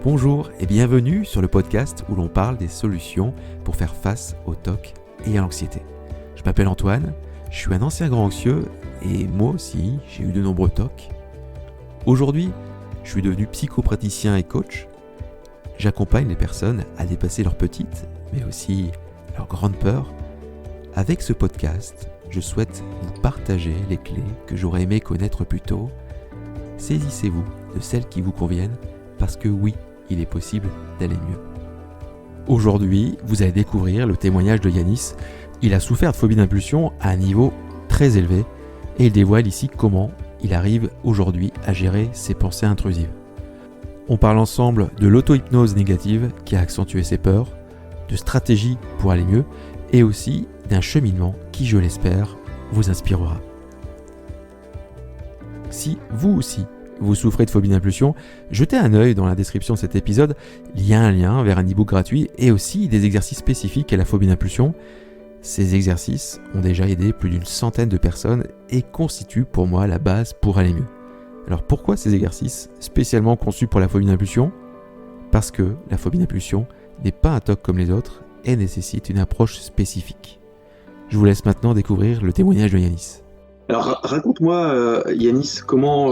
Bonjour et bienvenue sur le podcast où l'on parle des solutions pour faire face au TOC et à l'anxiété. Je m'appelle Antoine, je suis un ancien grand anxieux et moi aussi j'ai eu de nombreux TOC. Aujourd'hui, je suis devenu psychopraticien et coach. J'accompagne les personnes à dépasser leurs petites mais aussi leurs grandes peurs. Avec ce podcast, je souhaite vous partager les clés que j'aurais aimé connaître plus tôt. Saisissez-vous de celles qui vous conviennent parce que oui, il est possible d'aller mieux. Aujourd'hui, vous allez découvrir le témoignage de Yanis. Il a souffert de phobie d'impulsion à un niveau très élevé et il dévoile ici comment il arrive aujourd'hui à gérer ses pensées intrusives. On parle ensemble de l'auto-hypnose négative qui a accentué ses peurs, de stratégies pour aller mieux et aussi d'un cheminement qui, je l'espère, vous inspirera. Si vous aussi, vous souffrez de phobie d'impulsion, jetez un œil dans la description de cet épisode, il y a un lien vers un e-book gratuit et aussi des exercices spécifiques à la phobie d'impulsion. Ces exercices ont déjà aidé plus d'une centaine de personnes et constituent pour moi la base pour aller mieux. Alors pourquoi ces exercices spécialement conçus pour la phobie d'impulsion ? Parce que la phobie d'impulsion n'est pas un TOC comme les autres et nécessite une approche spécifique. Je vous laisse maintenant découvrir le témoignage de Yanis. Alors raconte-moi, Yanis, comment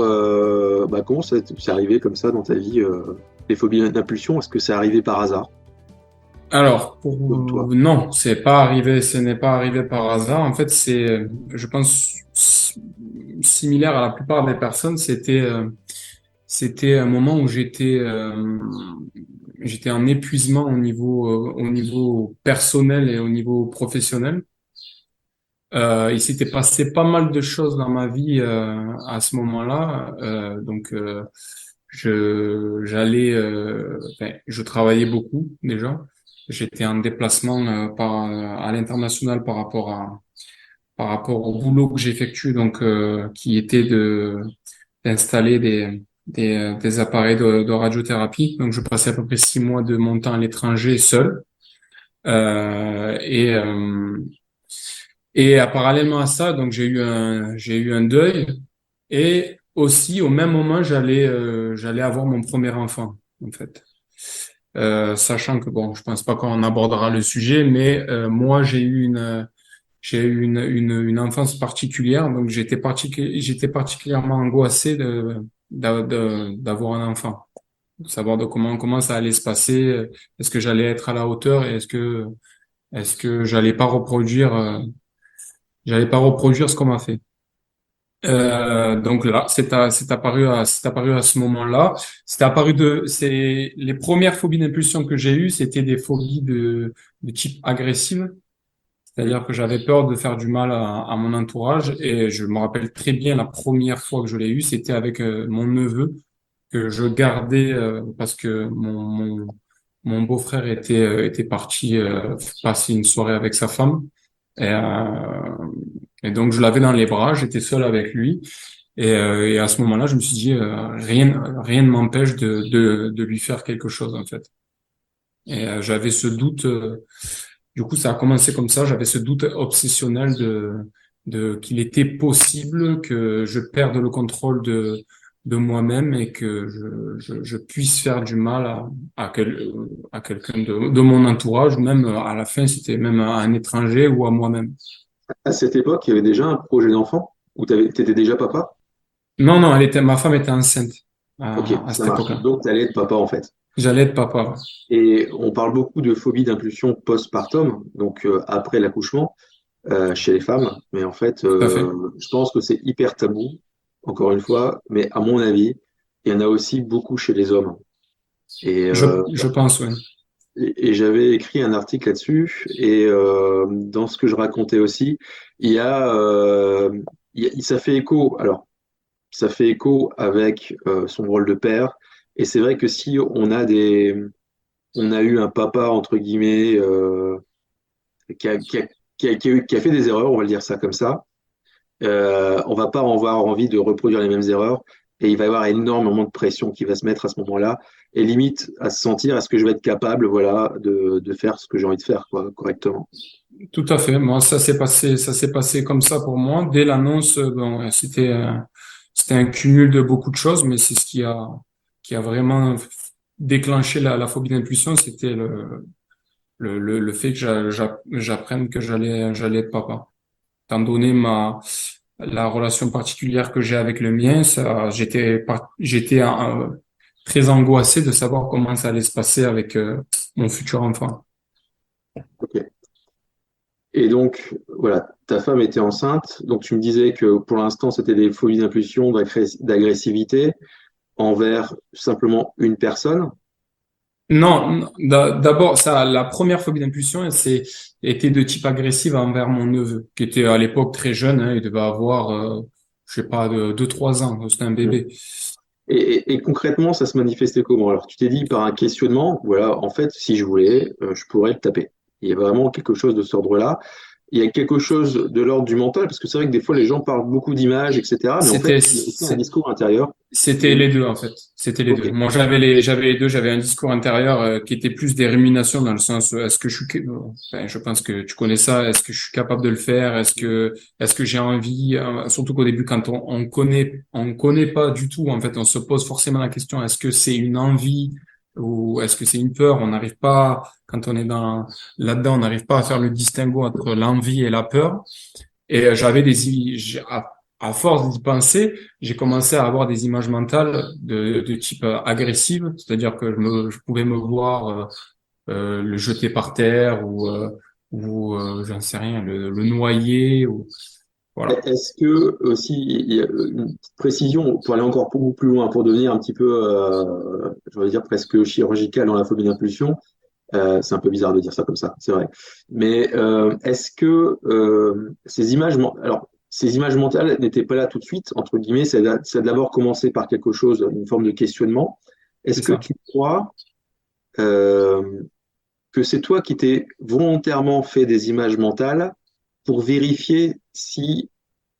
c'est arrivé comme ça dans ta vie, les phobies d'impulsion? Est-ce que c'est arrivé par hasard, Alors, comme toi? non, ce n'est pas arrivé par hasard. En fait, c'est, je pense, similaire à la plupart des personnes. C'était un moment où j'étais en épuisement au niveau personnel et au niveau professionnel. Il s'était passé pas mal de choses dans ma vie à ce moment-là. Je travaillais beaucoup déjà. J'étais en déplacement à l'international par rapport au boulot que j'effectue, qui était d'installer des appareils de radiothérapie. Donc je passais à peu près 6 mois de mon temps à l'étranger seul. Euh, et euh, Parallèlement à ça, donc j'ai eu un deuil et aussi au même moment j'allais avoir mon premier enfant en fait. Sachant que bon, je pense pas qu'on abordera le sujet, mais moi j'ai eu une enfance particulière, donc j'étais particulièrement angoissé d'avoir un enfant, de savoir de comment ça allait se passer, est-ce que j'allais être à la hauteur et est-ce que j'allais pas reproduire ce qu'on m'a fait. Donc là, c'est apparu à ce moment-là. C'est les premières phobies d'impulsion que j'ai eues, c'était des phobies de type agressive. C'est-à-dire que j'avais peur de faire du mal à mon entourage et je me rappelle très bien la première fois que je l'ai eu, c'était avec mon neveu que je gardais parce que mon beau-frère était parti passer une soirée avec sa femme. Et, et donc, je l'avais dans les bras, j'étais seul avec lui. Et à ce moment-là, je me suis dit, rien ne m'empêche de lui faire quelque chose, en fait. Et j'avais ce doute, du coup, ça a commencé comme ça, j'avais ce doute obsessionnel de qu'il était possible que je perde le contrôle de moi-même et que je puisse faire du mal à quelqu'un de mon entourage, même à la fin, c'était même à un étranger ou à moi-même. À cette époque, il y avait déjà un projet d'enfant ou t'étais déjà papa? Non, non, ma femme était enceinte Ok, à ça cette marche. époque-là. Donc t'allais être papa en fait. J'allais être papa. Et on parle beaucoup de phobie d'impulsion postpartum, donc après l'accouchement, chez les femmes. Mais en fait, Tout à fait. je pense que c'est hyper tabou, encore une fois. Mais à mon avis, il y en a aussi beaucoup chez les hommes. Et, Je pense, oui. et j'avais écrit un article là-dessus, et dans ce que je racontais aussi, il y a, ça fait écho. Alors, ça fait écho avec son rôle de père. Et c'est vrai que si on a eu un papa entre guillemets qui a fait des erreurs, on va le dire ça comme ça, on va pas avoir envie de reproduire les mêmes erreurs. Et il va y avoir énormément de pression qui va se mettre à ce moment-là, et limite à se sentir, est-ce que je vais être capable, voilà, de faire ce que j'ai envie de faire, quoi, correctement. Tout à fait. Moi, ça s'est passé comme ça pour moi. Dès l'annonce, bon, c'était un cumul de beaucoup de choses, mais c'est ce qui a vraiment déclenché la phobie d'impulsion, c'était le fait que j'apprenne que j'allais être papa. Étant donné la relation particulière que j'ai avec le mien, j'étais très angoissé de savoir comment ça allait se passer avec mon futur enfant. Ok. Et donc, voilà, ta femme était enceinte. Donc, tu me disais que pour l'instant, c'était des phobies d'impulsion, d'agressivité envers simplement une personne. Non, non, d'abord, la première phobie d'impulsion, était de type agressive envers mon neveu, qui était à l'époque très jeune, hein, il devait avoir, je sais pas, 2, 3 ans, c'était un Mm. bébé. Et concrètement, ça se manifestait comment? Alors, tu t'es dit par un questionnement, voilà, en fait, si je voulais, je pourrais le taper. Il y a vraiment quelque chose de cet ordre-là. Il y a quelque chose de l'ordre du mental, parce que c'est vrai que des fois, les gens parlent beaucoup d'images, etc. Mais en fait, C'était, il y a aussi un discours intérieur. C'était les deux en fait. C'était les Ok. deux. Moi j'avais les deux. J'avais un discours intérieur qui était plus des ruminations dans le sens est-ce que enfin, je pense que tu connais ça. Est-ce que je suis capable de le faire? Est-ce que j'ai envie? Surtout qu'au début quand on connaît pas du tout en fait, on se pose forcément la question est-ce que c'est une envie ou est-ce que c'est une peur? On n'arrive pas quand on est dans là-dedans, on n'arrive pas à faire le distinguo entre l'envie et la peur. Et à force d'y penser, j'ai commencé à avoir des images mentales de type agressive, c'est-à-dire que je pouvais me voir le jeter par terre ou j'en sais rien, le noyer ou voilà. Est-ce que aussi, il y a une petite précision pour aller encore beaucoup plus loin, pour devenir un petit peu, je vais dire presque chirurgical dans la phobie d'impulsion, c'est un peu bizarre de dire ça comme ça, c'est vrai. Mais est-ce que alors ces images mentales n'étaient pas là tout de suite, entre guillemets, ça a d'abord commencé par quelque chose, une forme de questionnement. Est-ce C'est que ça. tu crois euh, que c'est toi qui t'es volontairement fait des images mentales pour vérifier si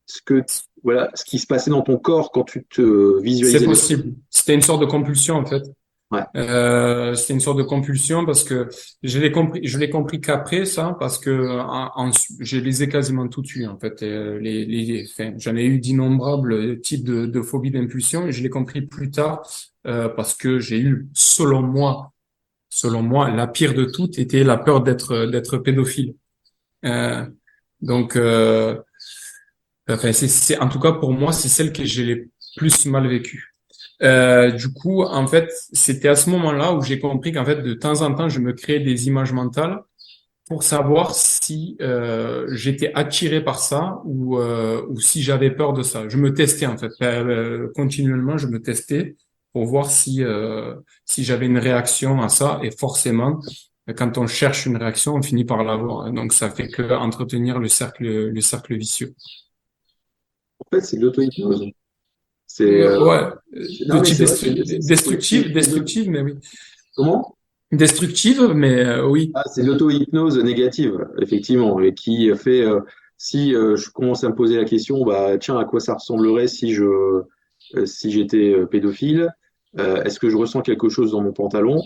ce que voilà ce qui se passait dans ton corps quand tu te C'est visualisais les choses? possible. C'était une sorte de compulsion en fait. Ouais. C'était une sorte de compulsion parce que je l'ai compris qu'après ça, parce que je les ai quasiment toutes eues en fait. Enfin, j'en ai eu d'innombrables types de phobies d'impulsion et je l'ai compris plus tard parce que j'ai eu, selon moi, la pire de toutes était la peur d'être pédophile. Euh, donc, enfin, en tout cas pour moi, c'est celle que j'ai les plus mal vécue. Du coup, en fait, c'était à ce moment-là où j'ai compris qu'en fait, de temps en temps, je me créais des images mentales pour savoir si j'étais attiré par ça ou si j'avais peur de ça. Je me testais en fait, continuellement, je me testais pour voir si j'avais une réaction à ça. Et forcément, quand on cherche une réaction, on finit par l'avoir. Donc, ça fait que entretenir le cercle vicieux. En fait, c'est de l'auto-hypnose. C'est Ouais, de non mais type c'est vrai, destructive, mais oui. comment? Destructive, mais oui, Ah, c'est l'auto-hypnose négative, effectivement, et qui fait, si je commence à me poser la question, bah tiens, à quoi ça ressemblerait si j'étais pédophile? Est-ce que je ressens quelque chose dans mon pantalon?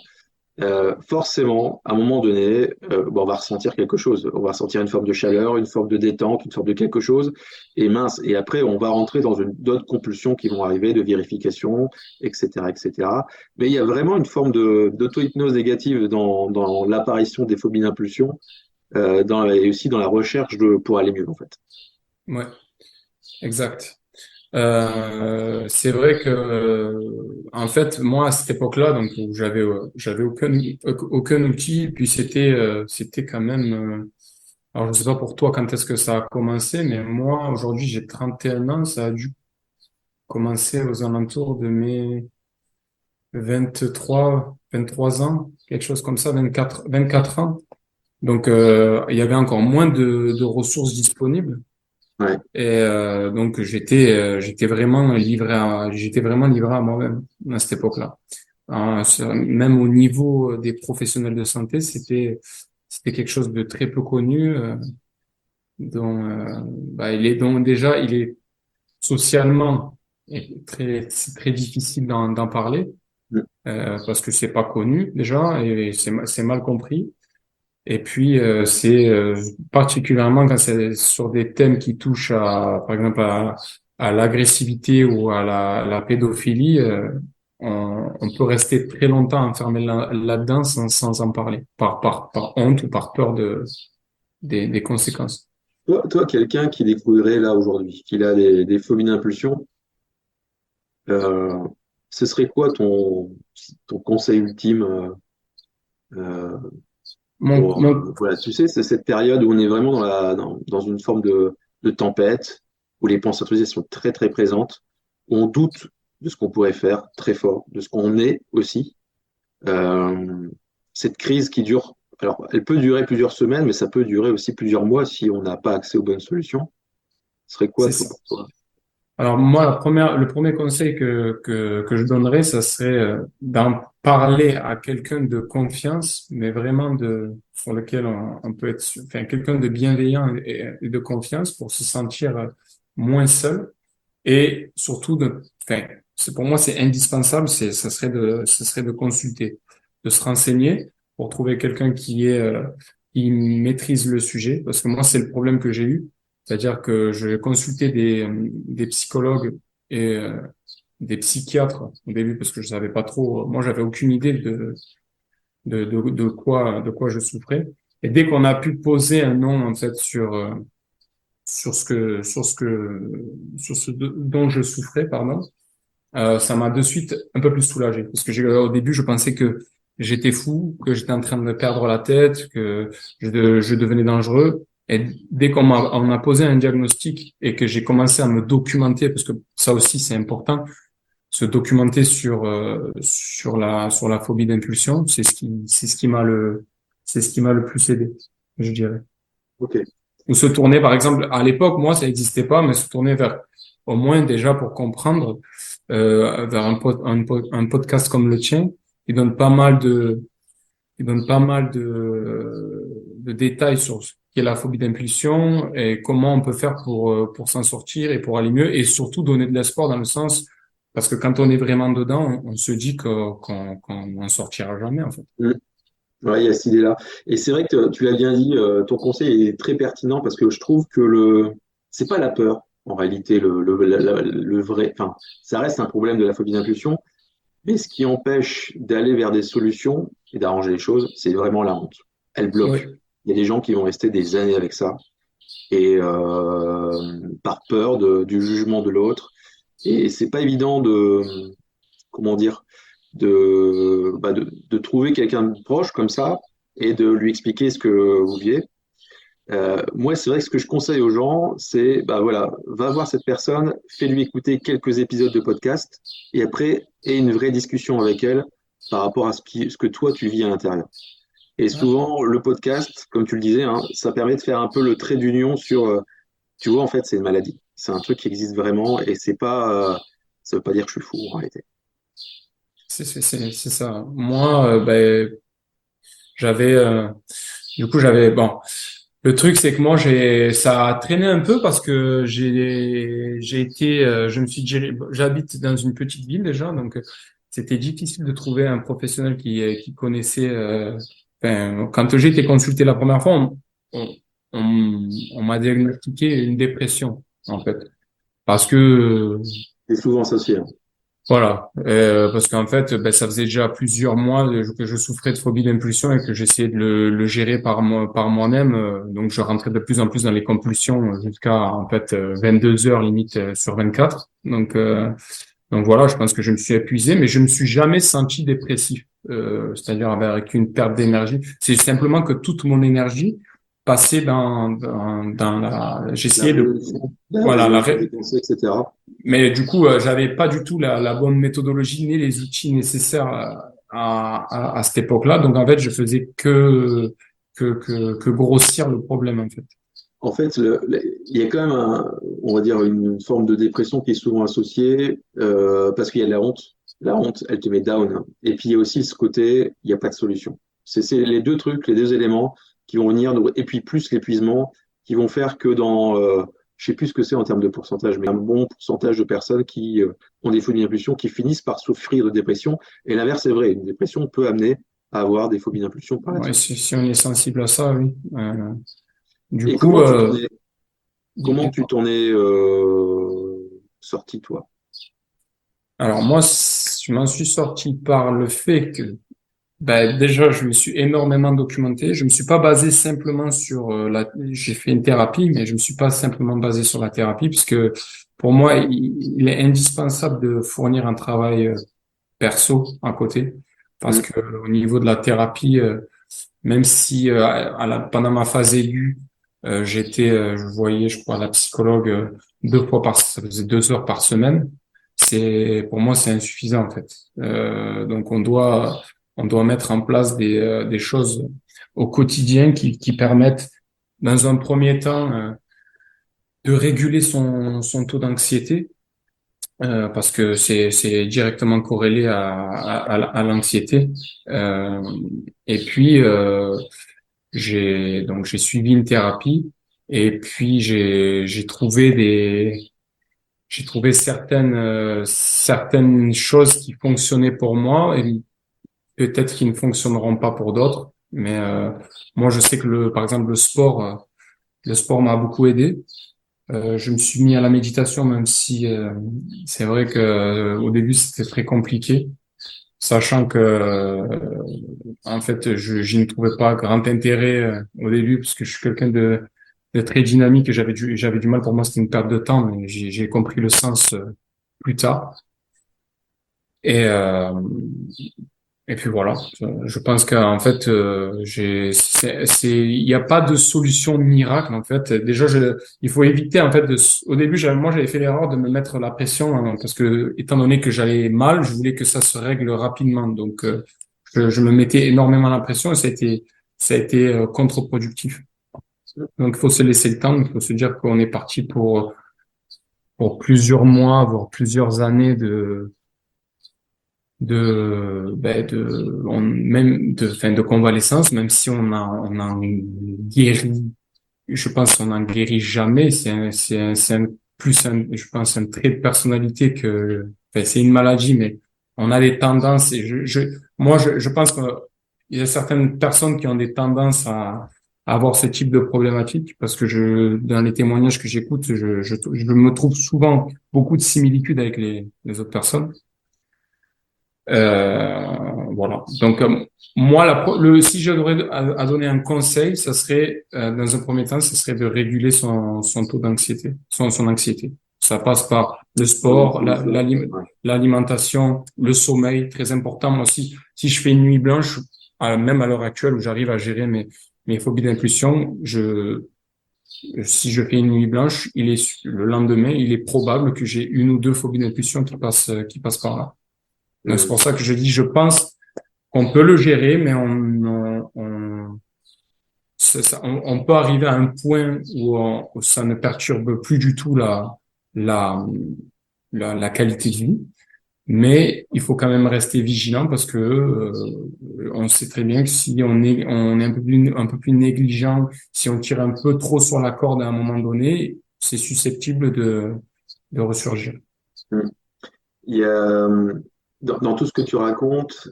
Forcément, à un moment donné, on va ressentir quelque chose. On va ressentir une forme de chaleur, une forme de détente, une forme de quelque chose. Et mince. Et après, on va rentrer dans d'autres compulsions qui vont arriver, de vérification, etc., etc. Mais il y a vraiment une forme d'auto-hypnose négative dans l'apparition des phobies d'impulsion, et aussi dans la recherche pour aller mieux, en fait. ouais, exact. C'est vrai que, en fait, moi à cette époque-là, donc où j'avais aucun outil, puis c'était quand même. Alors je sais pas pour toi quand est-ce que ça a commencé, mais moi aujourd'hui j'ai 31 ans, ça a dû commencer aux alentours de mes 23 ans, quelque chose comme ça, 24 ans. Donc il y avait encore moins de ressources disponibles. Ouais. Et donc j'étais vraiment livré à moi-même à cette époque-là. Même au niveau des professionnels de santé, c'était quelque chose de très peu connu, dont déjà il est socialement c'est très difficile d'en parler parce que c'est pas connu déjà et c'est mal compris. Et puis, c'est particulièrement quand c'est sur des thèmes qui touchent par exemple, à l'agressivité ou à la pédophilie, on peut rester très longtemps enfermé là-dedans sans en parler, par honte ou par peur des conséquences. Toi, quelqu'un qui découvrirait là aujourd'hui, qu'il a des phobies d'impulsion, euh, ce serait quoi ton conseil ultime euh, Mon, pour, mon, voilà, tu sais, c'est cette période où on est vraiment dans une forme de tempête, où les pensées intrusées sont très très présentes, où on doute de ce qu'on pourrait faire très fort, de ce qu'on est aussi. Euh, cette crise qui dure, alors elle peut durer plusieurs semaines, mais ça peut durer aussi plusieurs mois si on n'a pas accès aux bonnes solutions. Ce serait quoi c'est, toi, pour toi? Alors moi, le premier conseil que je donnerais, ça serait d'en parler à quelqu'un de confiance, mais vraiment sur lequel on peut être, enfin quelqu'un de bienveillant et de confiance pour se sentir moins seul et surtout enfin pour moi c'est indispensable, ce serait de consulter, de se renseigner pour trouver quelqu'un qui maîtrise le sujet, parce que moi c'est le problème que j'ai eu. C'est-à-dire que je consultais des psychologues et des psychiatres au début parce que je savais pas trop. Moi, j'avais aucune idée de quoi je souffrais. Et dès qu'on a pu poser un nom en fait sur ce dont je souffrais, pardon, ça m'a de suite un peu plus soulagé parce que au début, je pensais que j'étais fou, que j'étais en train de me perdre la tête, que je devenais dangereux. Et dès on a posé un diagnostic et que j'ai commencé à me documenter, parce que ça aussi c'est important, se documenter sur la phobie d'impulsion, c'est ce qui m'a le plus aidé, je dirais. Ok. Ou se tourner, par exemple, à l'époque, moi, ça n'existait pas, mais se tourner vers, au moins déjà pour comprendre, vers un podcast comme le tien, qui donne pas mal qui donne pas mal de détails sur ce qu'est la phobie d'impulsion et comment on peut faire pour s'en sortir et pour aller mieux et surtout donner de l'espoir dans le sens, parce que quand on est vraiment dedans, on se dit qu'on n'en sortira jamais, en fait. Mm. Ouais, il y a cette idée-là. Et c'est vrai que tu l'as bien dit, ton conseil est très pertinent parce que je trouve que c'est pas la peur, en réalité, le vrai, enfin, ça reste un problème de la phobie d'impulsion, mais ce qui empêche d'aller vers des solutions et d'arranger les choses, c'est vraiment la honte. Elle bloque. Oui, Il y a des gens qui vont rester des années avec ça et par peur du jugement de l'autre. Et c'est pas évident comment dire, de trouver quelqu'un de proche comme ça et de lui expliquer ce que vous vivez. Moi, c'est vrai que ce que je conseille aux gens, c'est, bah voilà, va voir cette personne, fais-lui écouter quelques épisodes de podcast et après, aie une vraie discussion avec elle par rapport à ce que toi, tu vis à l'intérieur. Et souvent, le podcast, comme tu le disais, hein, ça permet de faire un peu le trait d'union sur, tu vois, en fait, c'est une maladie. C'est un truc qui existe vraiment et c'est pas, ça veut pas dire que je suis fou en réalité. c'est ça. Moi, ben, j'avais, bon, le truc, c'est que moi, ça a traîné un peu parce que je me suis j'habite dans une petite ville déjà, donc c'était difficile de trouver un professionnel qui connaissait, enfin, quand j'ai été consulté la première fois, on, on m'a diagnostiqué une dépression, en fait. Parce que C'est souvent associé, hein. voilà, parce qu'en fait, ben, ça faisait déjà plusieurs mois que je souffrais de phobie d'impulsion et que j'essayais de le gérer par moi-même. Donc, je rentrais de plus en plus dans les compulsions jusqu'à en fait 22 heures limite sur 24. Donc voilà, je pense que je me suis épuisé, mais je me suis jamais senti dépressif, c'est-à-dire avec une perte d'énergie. C'est simplement que toute mon énergie passait dans La j'essayais de, résolution, la voilà, résolution des pensées, etc. mais du coup, j'avais pas du tout la bonne méthodologie ni les outils nécessaires à cette époque-là. Donc en fait, je faisais que grossir le problème en fait. En fait, il y a quand même, on va dire, une forme de dépression qui est souvent associée parce qu'il y a la honte. La honte, elle te met down. Et puis, il y a aussi ce côté, il n'y a pas de solution. C'est les deux trucs, les deux éléments qui vont venir, et puis plus l'épuisement, qui vont faire que je sais plus ce que c'est en termes de pourcentage, mais un bon pourcentage de personnes qui ont des phobies d'impulsion qui finissent par souffrir de dépression. Et l'inverse est vrai. Une dépression peut amener à avoir des phobies d'impulsion par la Ouais, suite. si on est sensible à ça, oui. Du Et coup, comment tu t'en es sorti, toi? Alors moi, je m'en suis sorti par le fait que déjà, je me suis énormément documenté. Je me suis pas basé simplement sur j'ai fait une thérapie, mais je me suis pas simplement basé sur la thérapie, puisque pour moi, il est indispensable de fournir un travail perso à côté, parce Mm. que au niveau de la thérapie, même si pendant ma phase aiguë, je voyais, je crois, la psychologue ça faisait 2 heures par semaine. Pour moi, c'est insuffisant en fait. Donc on doit mettre en place des choses au quotidien qui permettent, dans un premier temps, de réguler son taux d'anxiété, parce que c'est directement corrélé à l'anxiété. Euh, et puis j'ai suivi une thérapie et puis j'ai trouvé certaines choses qui fonctionnaient pour moi et peut-être qui ne fonctionneront pas pour d'autres. Mais moi, je sais que par exemple, le sport m'a beaucoup aidé. Je me suis mis à la méditation, même si c'est vrai que au début c'était très compliqué, sachant que en fait, j'y ne trouvais pas grand intérêt au début, parce que je suis quelqu'un de très dynamique et j'avais du mal. Pour moi, c'était une perte de temps, mais j'ai compris le sens plus tard. Et et puis voilà, je pense qu'en fait, il n'y a pas de solution miracle en fait. Déjà, il faut éviter en fait au début, j'avais fait l'erreur de me mettre la pression parce que étant donné que j'allais mal, je voulais que ça se règle rapidement. Donc, je me mettais énormément la pression et ça a été contre-productif. Donc, il faut se laisser le temps, il faut se dire qu'on est parti pour plusieurs mois, voire plusieurs années de convalescence, même si on en guérit, je pense qu'on en guérit jamais. Je pense, un trait de personnalité c'est une maladie, mais on a des tendances et je pense qu'il y a certaines personnes qui ont des tendances à avoir ce type de problématique parce que dans les témoignages que j'écoute, je me trouve souvent beaucoup de similitudes avec les autres personnes. Voilà. Donc moi, si je devrais à donner un conseil, ça serait dans un premier temps, ça serait de réguler son taux d'anxiété, son anxiété. Ça passe par le sport, Ouais. l'alimentation, le sommeil, très important. Moi aussi, si je fais une nuit blanche, même à l'heure actuelle où j'arrive à gérer mes phobies d'impulsion, si je fais une nuit blanche, le lendemain, il est probable que j'ai une ou deux phobies d'impulsion qui passent par là. Donc, c'est Mm. pour ça que je dis, je pense qu'on peut le gérer, mais on peut arriver à un point où ça ne perturbe plus du tout la, la qualité de vie. Mais il faut quand même rester vigilant parce que on sait très bien que si on est un peu plus négligent, si on tire un peu trop sur la corde à un moment donné, c'est susceptible de ressurgir. Mm. Il y a, dans tout ce que tu racontes,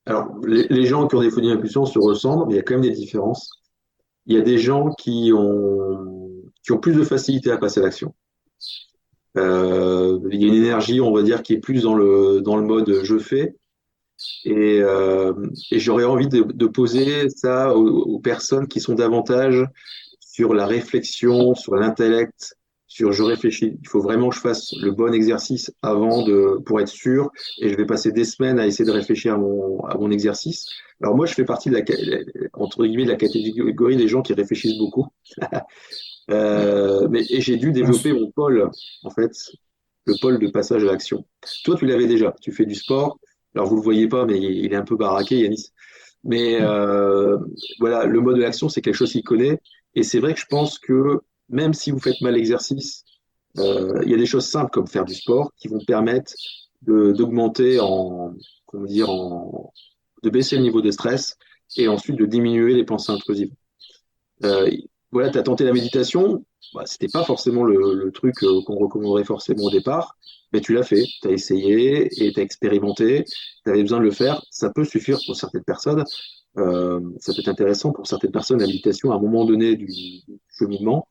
alors les gens qui ont des phobies d'impulsion se ressemblent, mais il y a quand même des différences. Il y a des gens qui ont plus de facilité à passer à l'action. Il y a une énergie, on va dire, qui est plus dans le mode je fais. Et j'aurais envie de poser ça aux personnes qui sont davantage sur la réflexion, sur l'intellect, sur je réfléchis. Il faut vraiment que je fasse le bon exercice pour être sûr. Et je vais passer des semaines à essayer de réfléchir à mon exercice. Alors moi, je fais partie entre guillemets, de la catégorie des gens qui réfléchissent beaucoup. Et j'ai dû développer mon pôle, en fait, le pôle de passage à l'action. Toi, tu l'avais déjà. Tu fais du sport. Alors, vous le voyez pas, mais il est un peu baraqué, Yanis. Mais voilà, le mode de l'action, c'est quelque chose qu'il connaît. Et c'est vrai que je pense que même si vous faites mal l'exercice, il y a des choses simples comme faire du sport qui vont permettre d'augmenter comment dire, de baisser le niveau de stress et ensuite de diminuer les pensées intrusives. Euh, voilà, tu as tenté la méditation, bah, c'était pas forcément le truc qu'on recommanderait forcément au départ, mais tu l'as fait, tu as essayé et tu as expérimenté, tu avais besoin de le faire, ça peut suffire pour certaines personnes, ça peut être intéressant pour certaines personnes la méditation à un moment donné du cheminement,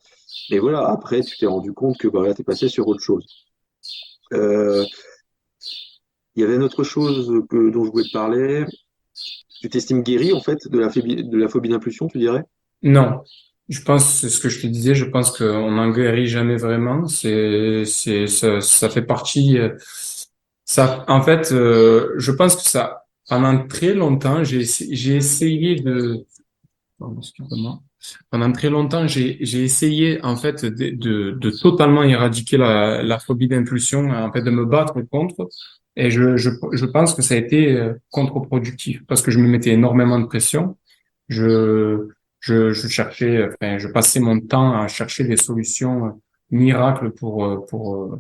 mais voilà, après tu t'es rendu compte que bah, tu es passé sur autre chose. Euh, il y avait une autre chose dont je voulais te parler. Tu t'estimes guéri, en fait, de la phobie d'impulsion, tu dirais? Non, je pense, c'est ce que je te disais, je pense qu'on n'en guérit jamais vraiment. Ça fait partie. Ça, en fait, je pense que ça, pendant très longtemps, j'ai essayé de. Pardon, excuse-moi. Pendant très longtemps, j'ai essayé en fait de totalement éradiquer la phobie d'impulsion, en fait, de me battre contre. Et je pense que ça a été contre-productif parce que je me mettais énormément de pression. Je, je cherchais, enfin, je passais mon temps à chercher des solutions miracles pour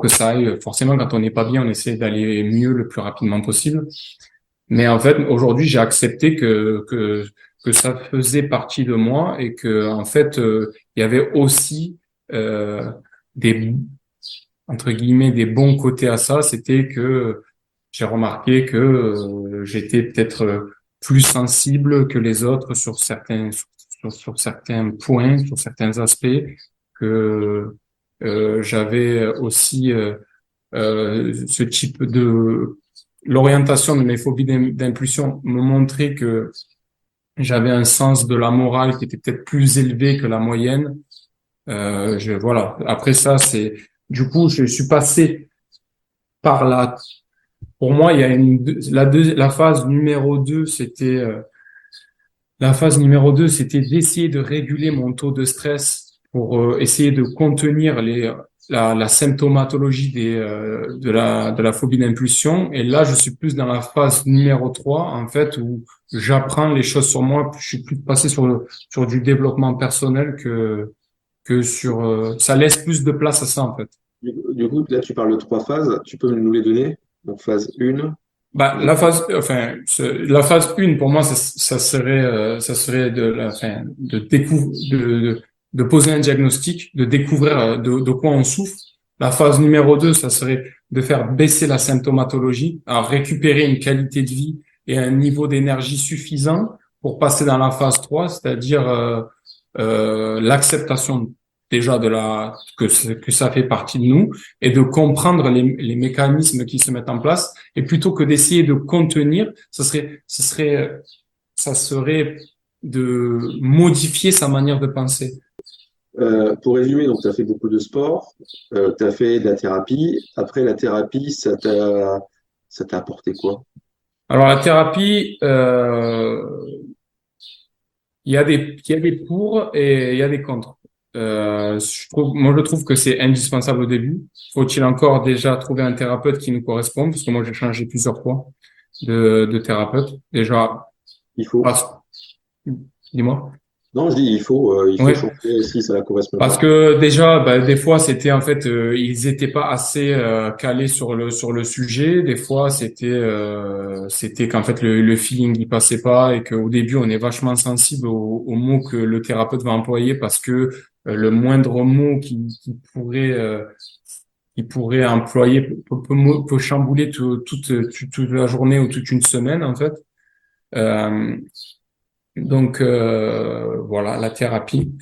que ça aille. Forcément, quand on n'est pas bien, on essaie d'aller mieux le plus rapidement possible. Mais en fait, aujourd'hui, j'ai accepté que ça faisait partie de moi et que, en fait, il y avait aussi des, entre guillemets, des bons côtés à ça. C'était que j'ai remarqué que j'étais peut-être plus sensible que les autres sur certains points, sur certains aspects, que j'avais aussi ce type de l'orientation de mes phobies d'impulsion me montrait que j'avais un sens de la morale qui était peut-être plus élevé que la moyenne. Voilà. Après ça, c'est du coup, je suis passé par la. Pour moi, il y a la phase numéro 2, c'était la phase numéro 2, c'était d'essayer de réguler mon taux de stress pour essayer de contenir la symptomatologie de la phobie d'impulsion. Et là, je suis plus dans la phase numéro 3, en fait, où j'apprends les choses sur moi. Je suis plus passé sur du développement personnel que sur, ça laisse plus de place à ça, en fait. Du coup, là, tu parles de trois phases. Tu peux nous les donner? Donc, phase 1. Bah, la phase 1, pour moi, ça serait de poser un diagnostic, de découvrir de quoi on souffre. La phase numéro 2, ça serait de faire baisser la symptomatologie, à récupérer une qualité de vie et un niveau d'énergie suffisant pour passer dans la phase 3, c'est-à-dire l'acceptation déjà que ça fait partie de nous et de comprendre les mécanismes qui se mettent en place. Et plutôt que d'essayer de contenir, ça serait de modifier sa manière de penser. Pour résumer, donc, tu as fait beaucoup de sport, tu as fait de la thérapie. Après la thérapie, ça t'a apporté quoi? Alors la thérapie, il y a des pour et il y a des contre. Moi, je trouve que c'est indispensable au début. Faut-il encore déjà trouver un thérapeute qui nous corresponde? Parce que moi, j'ai changé plusieurs fois de thérapeute. Déjà, Il faut. parce- dis-moi. Non, je dis il faut Oui. changer si ça ne correspond Parce pas. que déjà, bah, des fois, c'était en fait, ils étaient pas assez calés sur le sujet. Des fois, c'était qu'en fait le feeling il passait pas et qu'au début, on est vachement sensible aux mots que le thérapeute va employer parce que le moindre mot qu'il pourrait employer peut chambouler toute la journée ou toute une semaine en fait. Euh, donc voilà, la thérapie.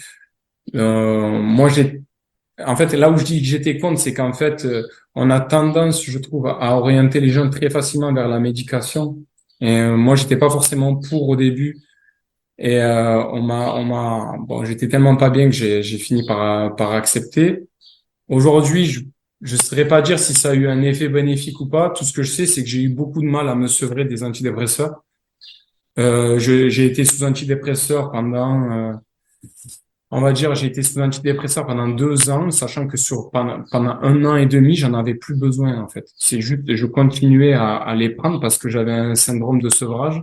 Moi, en fait, là où je dis que j'étais contre, c'est qu'en fait, on a tendance, je trouve, à orienter les gens très facilement vers la médication. Et moi, j'étais pas forcément pour au début. Et bon, j'étais tellement pas bien que j'ai fini par accepter. Aujourd'hui, je saurais pas dire si ça a eu un effet bénéfique ou pas. Tout ce que je sais, c'est que j'ai eu beaucoup de mal à me sevrer des antidépresseurs. J'ai été sous antidépresseurs on va dire, j'ai été sous antidépresseur pendant 2 ans, sachant que pendant 1 an et demi, j'en avais plus besoin, en fait. C'est juste, je continuais à les prendre parce que j'avais un syndrome de sevrage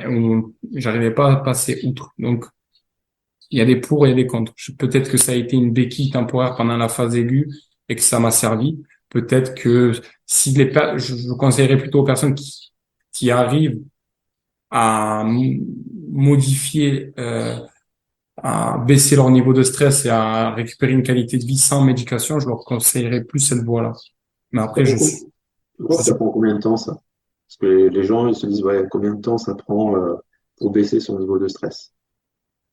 où j'arrivais pas à passer outre. Donc, il y a des pour et il y a des contre. Peut-être que ça a été une béquille temporaire pendant la phase aiguë et que ça m'a servi. Peut-être que je conseillerais plutôt aux personnes qui arrivent à modifier, à baisser leur niveau de stress et à récupérer une qualité de vie sans médication, je leur conseillerais plus cette voie-là. Mais Ça après, prend com- Tu crois je que ça suis- prend combien de temps, ça? Parce que les gens, ils se disent, ouais, combien de temps ça prend pour baisser son niveau de stress?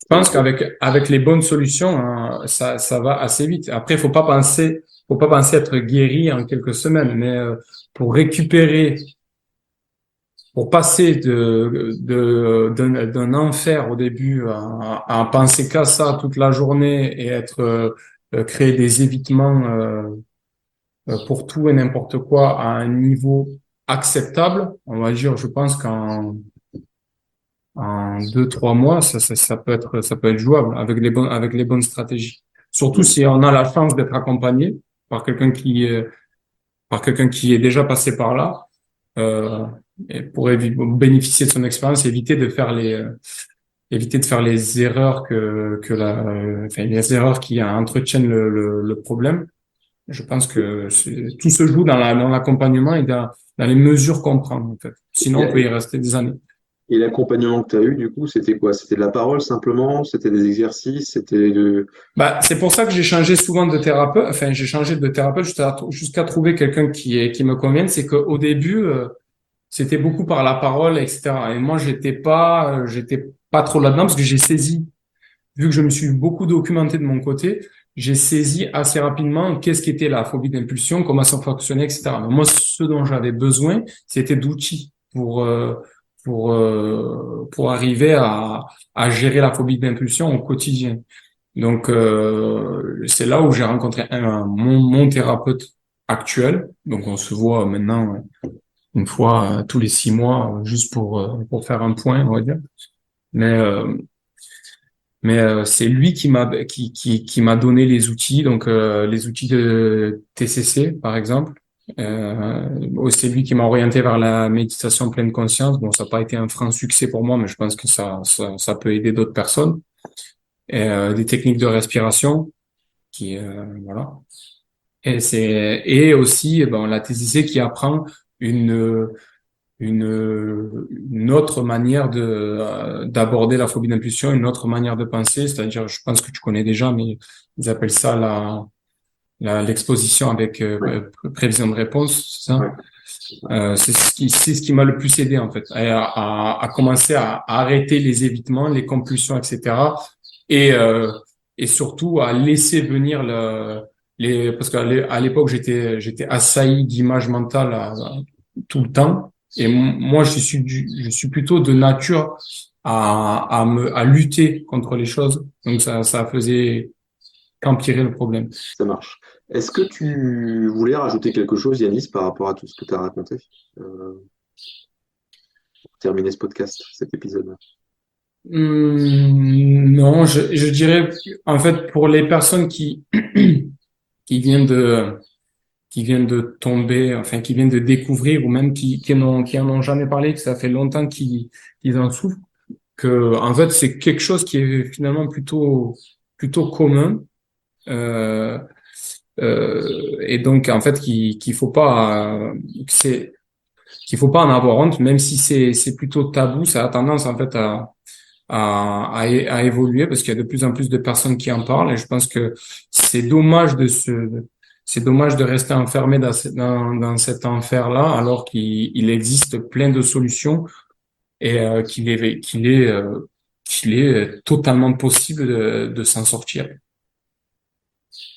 je pense qu'avec les bonnes solutions, hein, ça va assez vite. Après, faut pas penser faut pas penser être guéri en quelques semaines, mais pour récupérer, pour passer d'un enfer au début à penser qu'à ça toute la journée et créer des évitements pour tout et n'importe quoi à un niveau acceptable, on va dire, je pense en 2, 3 mois, ça peut être jouable avec les bonnes stratégies. Surtout si on a la chance d'être accompagné par quelqu'un qui est déjà passé par là, et pour bénéficier de son expérience, éviter de faire les erreurs les erreurs qui entretiennent le problème. Je pense que tout se joue dans l'accompagnement et dans les mesures qu'on prend, en fait. Sinon, on peut y rester des années. Et l'accompagnement que tu as eu, du coup, c'était quoi? C'était de la parole simplement? C'était des exercices? C'est pour ça que j'ai changé souvent de thérapeute. Enfin, j'ai changé de thérapeute jusqu'à trouver quelqu'un qui me convienne. C'est qu'au début, c'était beaucoup par la parole, etc. Et moi, j'étais pas trop là-dedans parce que j'ai saisi, vu que je me suis beaucoup documenté de mon côté, j'ai saisi assez rapidement qu'est-ce qu'était la phobie d'impulsion, comment ça fonctionnait, etc. Mais moi, ce dont j'avais besoin, c'était d'outils pour arriver à gérer la phobie d'impulsion au quotidien. Donc, c'est là où j'ai rencontré mon thérapeute actuel. Donc, on se voit maintenant une fois tous les 6 mois, juste pour faire un point, on va dire. Mais c'est lui qui m'a donné les outils, donc les outils de TCC par exemple. C'est lui qui m'a orienté vers la méditation pleine conscience. Bon, ça n'a pas été un franc succès pour moi, mais je pense que ça peut aider d'autres personnes. Et des techniques de respiration voilà. Et aussi la TCC qui apprend une autre manière d'aborder la phobie d'impulsion, une autre manière de penser, c'est-à-dire, je pense que tu connais déjà, mais ils appellent ça l'exposition avec prévision de réponse, c'est ça? Ouais. C'est ce qui m'a le plus aidé en fait, à commencer à arrêter les évitements, les compulsions, etc. Et surtout à laisser venir parce qu'à l'époque j'étais assailli d'images mentales tout le temps. Et moi, je suis plutôt de nature à lutter contre les choses. Donc, ça faisait qu'empirer le problème. Ça marche. Est-ce que tu voulais rajouter quelque chose, Yanis, par rapport à tout ce que tu as raconté, pour terminer ce podcast, cet épisode? Non, je dirais, en fait, pour les personnes qui viennent de tomber, enfin qui viennent de découvrir ou même qui en ont jamais parlé, que ça fait longtemps qu'ils en souffrent, que en fait c'est quelque chose qui est finalement plutôt commun, et donc en fait qu'il faut pas en avoir honte, même si c'est plutôt tabou, ça a tendance en fait à évoluer parce qu'il y a de plus en plus de personnes qui en parlent, et je pense que c'est dommage de rester enfermé dans cet enfer-là, alors qu'il existe plein de solutions et qu'il est totalement possible de s'en sortir.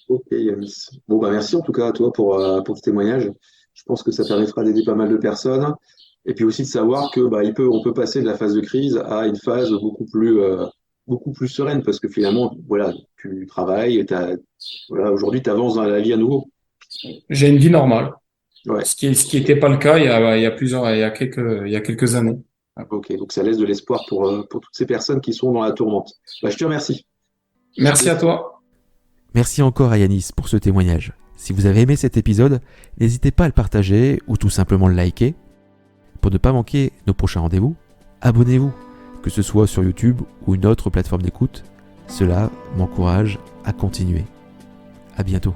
Ok, Yanis. Bon, merci en tout cas à toi pour ce témoignage. Je pense que ça permettra d'aider pas mal de personnes. Et puis aussi de savoir que on peut passer de la phase de crise à une phase beaucoup plus sereine, parce que finalement, voilà, tu travailles, et aujourd'hui, tu avances dans la vie à nouveau. J'ai une vie normale. Ouais. Ce qui était pas le cas il y a quelques années. Ok, donc ça laisse de l'espoir pour toutes ces personnes qui sont dans la tourmente. Je te remercie. Merci à toi. Merci encore à Yanis pour ce témoignage. Si vous avez aimé cet épisode, n'hésitez pas à le partager ou tout simplement le liker. Pour ne pas manquer nos prochains rendez-vous, abonnez-vous, que ce soit sur YouTube ou une autre plateforme d'écoute. Cela m'encourage à continuer. À bientôt.